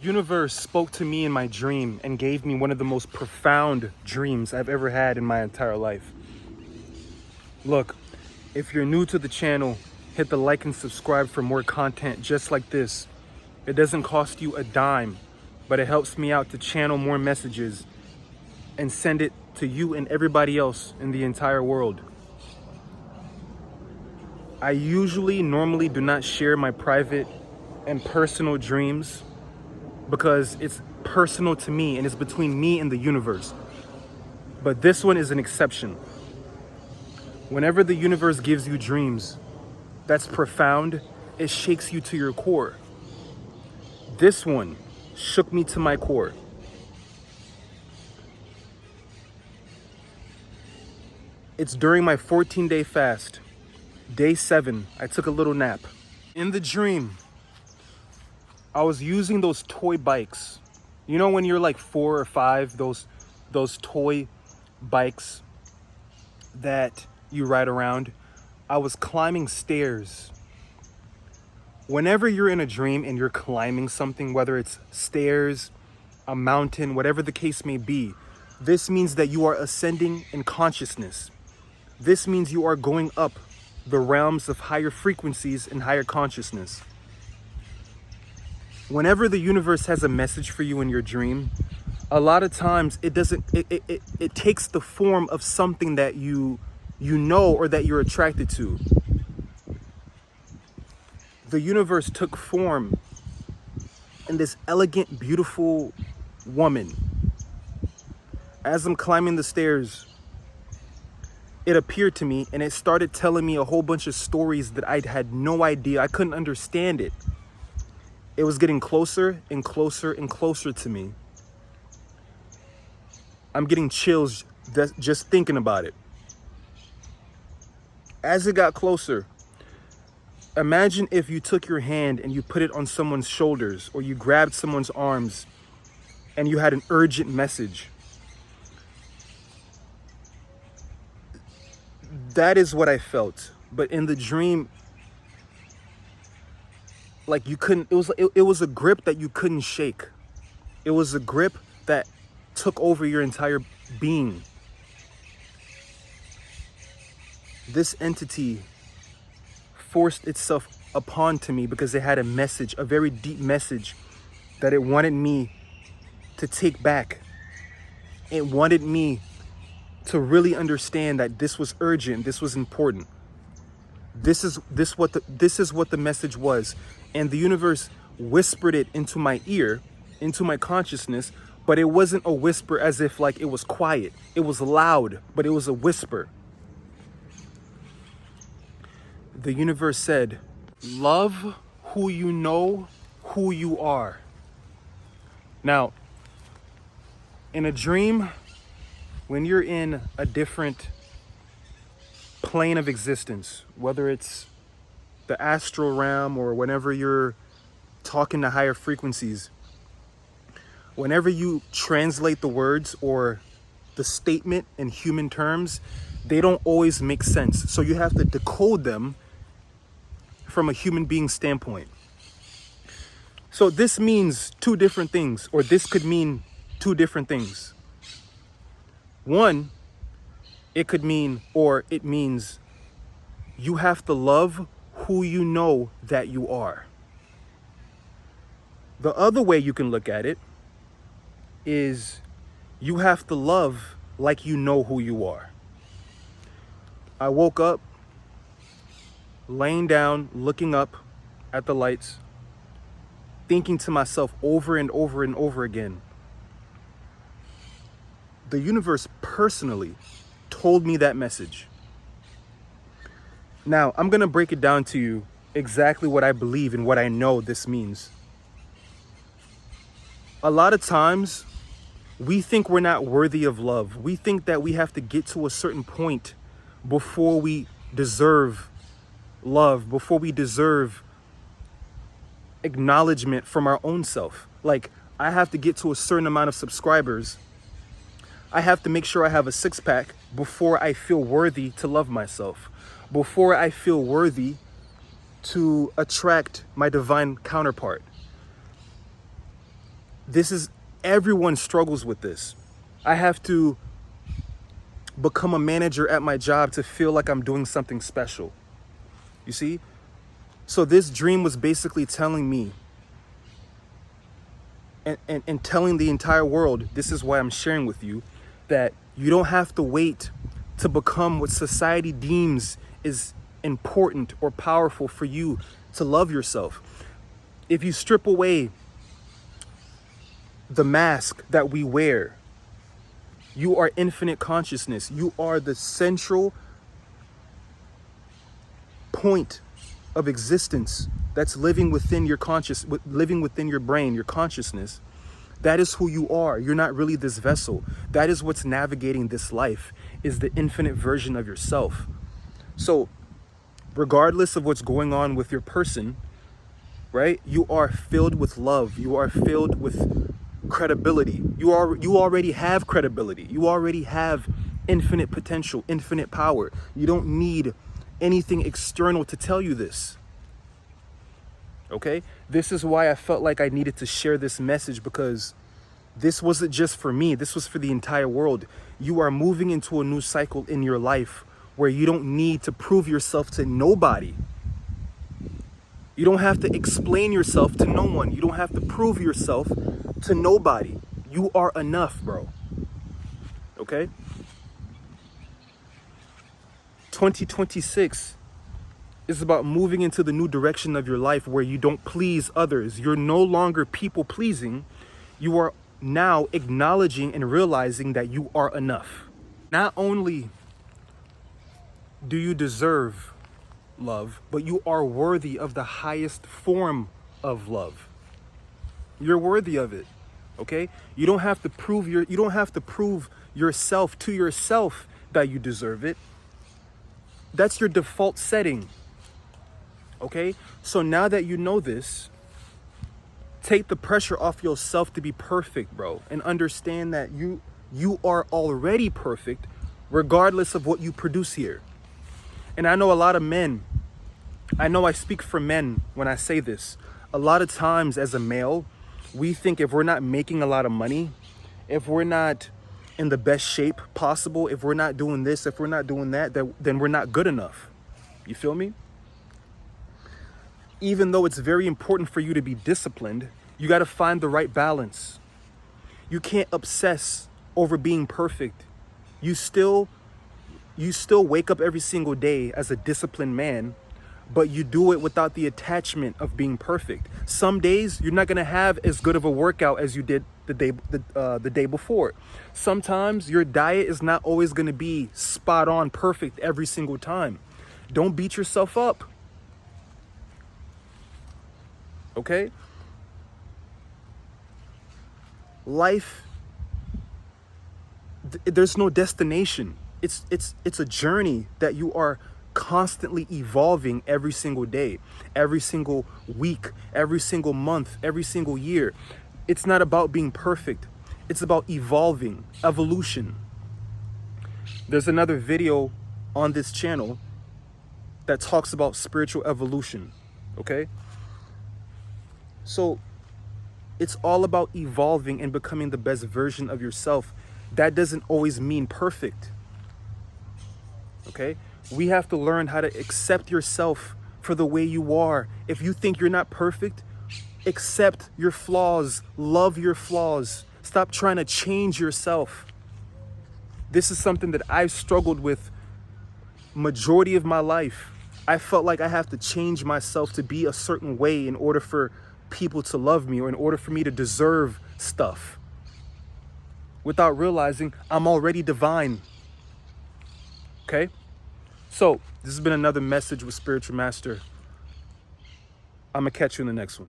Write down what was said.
Universe spoke to me in my dream and gave me one of the most profound dreams I've ever had in my entire life. Look, if you're new to the channel, hit the like and subscribe for more content just like this. It doesn't cost you a dime, but it helps me out to channel more messages and send it to you and everybody else in the entire world. I normally do not share my private and personal dreams because it's personal to me and it's between me and the universe. But this one is an exception. Whenever the universe gives you dreams that's profound, it shakes you to your core. This one shook me to my core. It's during my 14-day fast. Day 7, I took a little nap. In the dream, I was using those toy bikes. You know when you're like 4 or 5, those toy bikes that you ride around? I was climbing stairs. Whenever you're in a dream and you're climbing something, whether it's stairs, a mountain, whatever the case may be, this means that you are ascending in consciousness. This means you are going up the realms of higher frequencies and higher consciousness. Whenever the universe has a message for you in your dream, a lot of times it takes the form of something that you know or that you're attracted to. The universe took form in this elegant, beautiful woman. As I'm climbing the stairs, it appeared to me and it started telling me a whole bunch of stories that I had no idea. I couldn't understand it. It was getting closer and closer and closer to me. I'm getting chills just thinking about it. As it got closer, imagine if you took your hand and you put it on someone's shoulders or you grabbed someone's arms and you had an urgent message. That is what I felt. But in the dream, like you couldn't, it was a grip that you couldn't shake. It was a grip that took over your entire being. This entity forced itself upon to me because it had a message, a very deep message that it wanted me to take back. It wanted me to really understand that this was urgent, this was important. This is what the message was. And the universe whispered it into my ear, into my consciousness, but it wasn't a whisper as if like it was quiet. It was loud, but it was a whisper. The universe said, love who you know who you are. Now, in a dream, when you're in a different plane of existence, whether it's the astral realm or whenever you're talking to higher frequencies, whenever you translate the words or the statement in human terms, they don't always make sense. So you have to decode them from a human being standpoint. So this means two different things, or this could mean two different things. One, it could mean, or it means you have to love who you know that you are. The other way you can look at it is you have to love like you know who you are. I woke up, laying down, looking up at the lights, thinking to myself over and over and over again. The universe personally told me that message. Now, I'm going to break it down to you exactly what I believe and what I know this means. A lot of times, we think we're not worthy of love. We think that we have to get to a certain point before we deserve love, before we deserve acknowledgement from our own self. Like, I have to get to a certain amount of subscribers. I have to make sure I have a 6-pack before I feel worthy to love myself, before I feel worthy to attract my divine counterpart. Everyone struggles with this. I have to become a manager at my job to feel like I'm doing something special. You see? So this dream was basically telling me and telling the entire world, this is why I'm sharing with you, that you don't have to wait to become what society deems is important or powerful for you to love yourself. If you strip away the mask that we wear, you are infinite consciousness. You are the central point of existence that's living within your living within your brain, your consciousness. That is who you are. You're not really this vessel. That is what's navigating this life, is the infinite version of yourself. So regardless of what's going on with your person, right? You are filled with love. You are filled with credibility. You already have credibility. You already have infinite potential, infinite power. You don't need anything external to tell you this. Okay? This is why I felt like I needed to share this message, because this wasn't just for me. This was for the entire world. You are moving into a new cycle in your life where you don't need to prove yourself to nobody. You don't have to explain yourself to no one. You don't have to prove yourself to nobody. You are enough, bro. Okay? 2026 is about moving into the new direction of your life where you don't please others. You're no longer people pleasing. You are now acknowledging and realizing that you are enough. Not only do you deserve love, but you are worthy of the highest form of love. You're worthy of it. Okay? You don't have to prove yourself to yourself that you deserve it. That's your default setting. Okay? So now that you know this, take the pressure off yourself to be perfect, bro, and understand that you are already perfect regardless of what you produce here. And I know a lot of men, I know I speak for men when I say this. A lot of times as a male, we think if we're not making a lot of money, if we're not in the best shape possible, if we're not doing this, if we're not doing that, then we're not good enough. You feel me? Even though it's very important for you to be disciplined, you got to find the right balance. You can't obsess over being perfect. You still wake up every single day as a disciplined man, but you do it without the attachment of being perfect. Some days you're not going to have as good of a workout as you did the day before. Sometimes your diet is not always going to be spot on perfect every single time. Don't beat yourself up. Okay? Life, there's no destination. It's a journey that you are constantly evolving every single day, every single week, every single month, every single year. It's not about being perfect. It's about evolving, evolution. There's another video on this channel that talks about spiritual evolution, okay? So it's all about evolving and becoming the best version of yourself. That doesn't always mean perfect, okay? We have to learn how to accept yourself for the way you are. If you think you're not perfect, accept your flaws, love your flaws. Stop trying to change yourself. This is something that I've struggled with majority of my life. I felt like I have to change myself to be a certain way in order for people to love me or in order for me to deserve stuff, without realizing I'm already divine. Okay? So this has been another message with Spiritual Master. I'm gonna catch you in the next one.